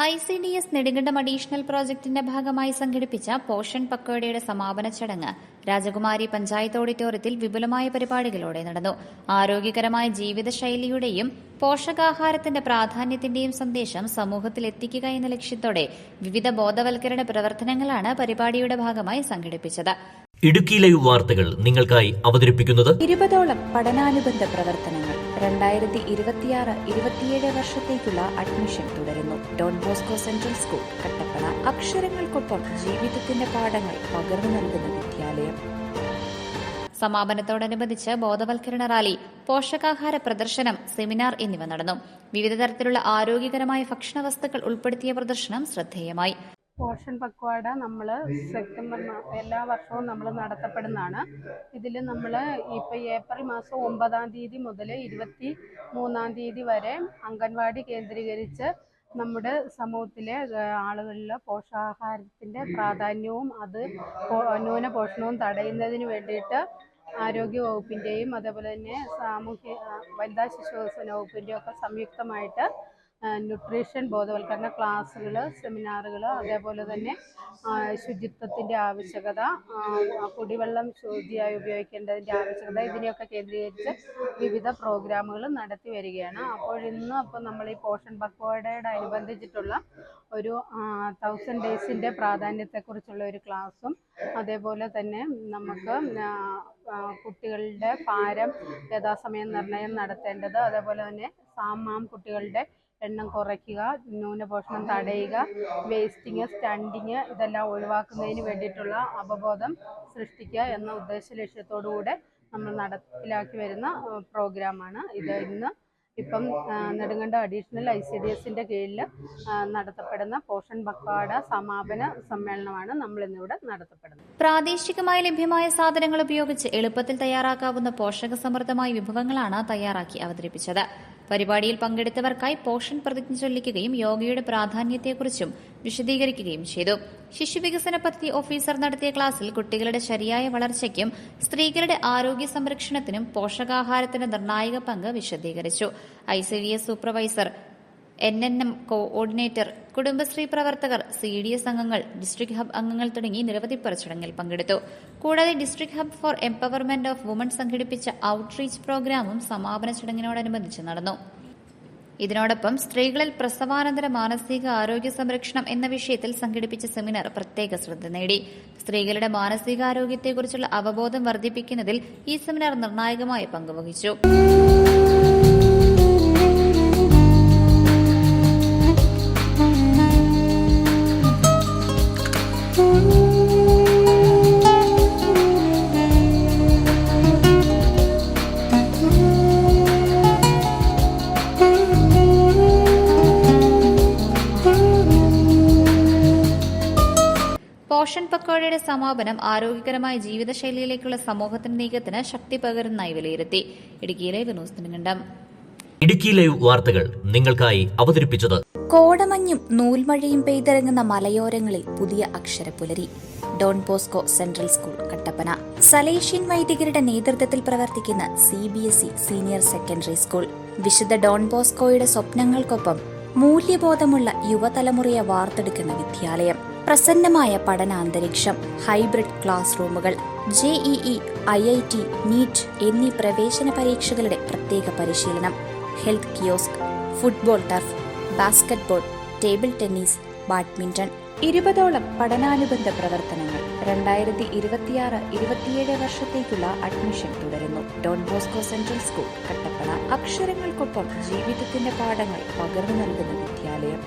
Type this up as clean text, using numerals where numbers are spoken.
ICDS Nedumkandam additional പ്രോജക്ടിന്റെ ഭാഗമായി സംഘടിപ്പിച്ച പോഷൻ പക്വാഡയുടെ സമാപന ചടങ്ങ് രാജകുമാരി പഞ്ചായത്ത് ഓഡിറ്റോറിയത്തിൽ വിപുലമായ പരിപാടികളോടെ നടന്നു. ആരോഗ്യകരമായ ജീവിതശൈലിയുടെയും പോഷകാഹാരത്തിന്റെ പ്രാധാന്യത്തിന്റെയും സന്ദേശം സമൂഹത്തിൽ എത്തിക്കുക എന്ന ലക്ഷ്യത്തോടെ വിവിധ ബോധവൽക്കരണ പ്രവർത്തനങ്ങളാണ് പരിപാടിയുടെ ഭാഗമായി സംഘടിപ്പിച്ചത്. ഇടുക്കി ലൈവ് വാർത്തകൾ നിങ്ങൾക്കായി അവതരിപ്പിക്കുന്നത് 20ഓളം പഠനാനുബന്ധ പ്രവർത്തനങ്ങൾ 2026-27 വർഷത്തേക്കുള്ള അഡ്മിഷൻ തുടരുന്നു. Don Bosco central school Kattappana. അക്ഷരങ്ങൾക്കൊപ്പം ജീവിതത്തിന്റെ പാഠങ്ങൾ പകർന്നു നൽകുന്ന വിദ്യാലയം. സമാപനത്തോടനുബന്ധിച്ച് ബോധവൽക്കരണ റാലി, പോഷകാഹാര പ്രദർശനം, സെമിനാർ എന്നിവ നടന്നു. വിവിധ തരത്തിലുള്ള ആരോഗ്യകരമായ ഭക്ഷണ വസ്തുക്കൾ ഉൾപ്പെടുത്തിയ പ്രദർശനം ശ്രദ്ധേയമായി. പോഷൻ പക്വാഡ നമ്മൾ സെപ്റ്റംബർ എല്ലാ വർഷവും നമ്മൾ നടത്തപ്പെടുന്നതാണ്. ഇതിൽ നമ്മൾ ഇപ്പോൾ ഏപ്രിൽ മാസം 9-ാം തീയതി മുതൽ 23-ാം തീയതി വരെ അംഗൻവാടി കേന്ദ്രീകരിച്ച് നമ്മുടെ സമൂഹത്തിലെ ആളുകളിൽ പോഷകാഹാരത്തിൻ്റെ പ്രാധാന്യവും അത് ന്യൂനപോഷണവും തടയുന്നതിന് വേണ്ടിയിട്ട് ആരോഗ്യ വകുപ്പിൻ്റെയും അതേപോലെ തന്നെ വനിതാ ശിശു വികസന വകുപ്പിൻ്റെയും ഒക്കെ സംയുക്തമായിട്ട് ന്യൂട്രീഷൻ ബോധവൽക്കരണ ക്ലാസ്സുകൾ, സെമിനാറുകൾ, അതേപോലെ തന്നെ ശുചിത്വത്തിൻ്റെ ആവശ്യകത, കുടിവെള്ളം ശുചിയായി ഉപയോഗിക്കേണ്ടതിൻ്റെ ആവശ്യകത, ഇതിനെയൊക്കെ കേന്ദ്രീകരിച്ച് വിവിധ പ്രോഗ്രാമുകൾ നടത്തി വരികയാണ്. അപ്പോൾ നമ്മൾ ഈ പോഷൻ പക്വാഡയോട് അനുബന്ധിച്ചിട്ടുള്ള ഒരു 1000 ഡേയ്സിൻ്റെ പ്രാധാന്യത്തെക്കുറിച്ചുള്ള ഒരു ക്ലാസ്സും, അതേപോലെ തന്നെ നമുക്ക് കുട്ടികളുടെ ഭാരം യഥാസമയം നിർണ്ണയം നടത്തേണ്ടത്, അതേപോലെ തന്നെ കുട്ടികളുടെ എണ്ണം കുറയ്ക്കുക, ന്യൂനപോഷണം തടയുക, വേസ്റ്റിങ്, സ്റ്റണ്ടിങ് ഇതെല്ലാം ഒഴിവാക്കുന്നതിന് വേണ്ടിയിട്ടുള്ള അവബോധം സൃഷ്ടിക്കുക എന്ന ഉദ്ദേശ ലക്ഷ്യത്തോടുകൂടെ നമ്മൾ നടപ്പിലാക്കി വരുന്ന പ്രോഗ്രാമാണ് ഇത്. ഇപ്പം നെടുങ്കണ്ടം അഡീഷണൽ ICDSന്റെ കീഴിൽ നടത്തപ്പെടുന്ന പോഷൻ പക്വാഡ സമാപന സമ്മേളനമാണ് നമ്മളിന്നിവിടെ നടത്തപ്പെടുന്നത്. പ്രാദേശികമായി ലഭ്യമായ സാധനങ്ങൾ ഉപയോഗിച്ച് എളുപ്പത്തിൽ തയ്യാറാക്കാവുന്ന പോഷകസമൃദ്ധമായ വിഭവങ്ങളാണ് തയ്യാറാക്കി അവതരിപ്പിച്ചത്. പരിപാടിയിൽ പങ്കെടുത്തവർക്കായി പോഷൻ പ്രതിജ്ഞ ചൊല്ലിക്കുകയും യോഗയുടെ പ്രാധാന്യത്തെക്കുറിച്ചും വിശദീകരിക്കുകയും ചെയ്തു. ശിശുവികസന പദ്ധതി ഓഫീസർ നടത്തിയ ക്ലാസ്സിൽ കുട്ടികളുടെ ശരിയായ വളർച്ചയ്ക്കും സ്ത്രീകളുടെ ആരോഗ്യ സംരക്ഷണത്തിനും പോഷകാഹാരത്തിന്റെ നിർണായക പങ്ക് വിശദീകരിച്ചു. ICDS supervisor, NNM coordinator, Kudumbashree പ്രവർത്തകർ, CDS അംഗങ്ങൾ, ഡിസ്ട്രിക്ട് ഹബ് അംഗങ്ങൾ തുടങ്ങി നിരവധി പേർ ചടങ്ങിൽ പങ്കെടുത്തു. കൂടാതെ district hub four empowerment of woman സംഘടിപ്പിച്ച ഔട്ട്റീച്ച് പ്രോഗ്രാമും സമാപന ചടങ്ങിനോടനുബന്ധിച്ച് നടന്നു. ഇതിനോടൊപ്പം സ്ത്രീകളിൽ പ്രസവാനന്തര മാനസിക ആരോഗ്യ സംരക്ഷണം എന്ന വിഷയത്തിൽ സംഘടിപ്പിച്ച സെമിനാർ പ്രത്യേക ശ്രദ്ധ നേടി. സ്ത്രീകളുടെ മാനസികാരോഗ്യത്തെക്കുറിച്ചുള്ള അവബോധം വർദ്ധിപ്പിക്കുന്നതിൽ ഈ സെമിനാർ നിർണായകമായ പങ്കുവഹിച്ചു. പോഷൻ പക്വാഡയുടെ സമാപനം ആരോഗ്യകരമായ ജീവിതശൈലിയിലേക്കുള്ള സമൂഹത്തിന്റെ നീക്കത്തിന് ശക്തി പകരുന്നതായി വിലയിരുത്തി. Idukki live news Nedumkandam. Idukki live വാർത്തകൾ നിങ്ങൾക്കായി അവതരിപ്പിച്ചത് കോടമഞ്ഞും നൂൽമഴയും പെയ്തിറങ്ങുന്ന മലയോരങ്ങളിൽ പുതിയ അക്ഷരപ്പുലരി. Don Bosco central school Kattappana. Salesian വൈദികരുടെ നേതൃത്വത്തിൽ പ്രവർത്തിക്കുന്ന CBSE സീനിയർ സെക്കൻഡറി സ്കൂൾ. വിശുദ്ധ ഡോൺ ബോസ്കോയുടെ സ്വപ്നങ്ങൾക്കൊപ്പം മൂല്യബോധമുള്ള യുവതലമുറയെ വാർത്തെടുക്കുന്ന വിദ്യാലയം. പ്രസന്നമായ പഠനാന്തരീക്ഷം, ഹൈബ്രിഡ് ക്ലാസ് റൂമുകൾ, JEE, IIT, NEET എന്നീ പ്രവേശന പരീക്ഷകളുടെ പ്രത്യേക പരിശീലനം, health kiosk, football turf, basketball, table tennis, badminton. 20ഓളം പഠനാനുബന്ധ പ്രവർത്തനങ്ങൾ 2026-27 വർഷത്തേക്കുള്ള അഡ്മിഷൻ തുടരുന്നു. Don Bosco central school Kattappana. അക്ഷരങ്ങൾക്കൊപ്പം ജീവിതത്തിന്റെ പാഠങ്ങൾ പകർന്നു നൽകുന്ന വിദ്യാലയം.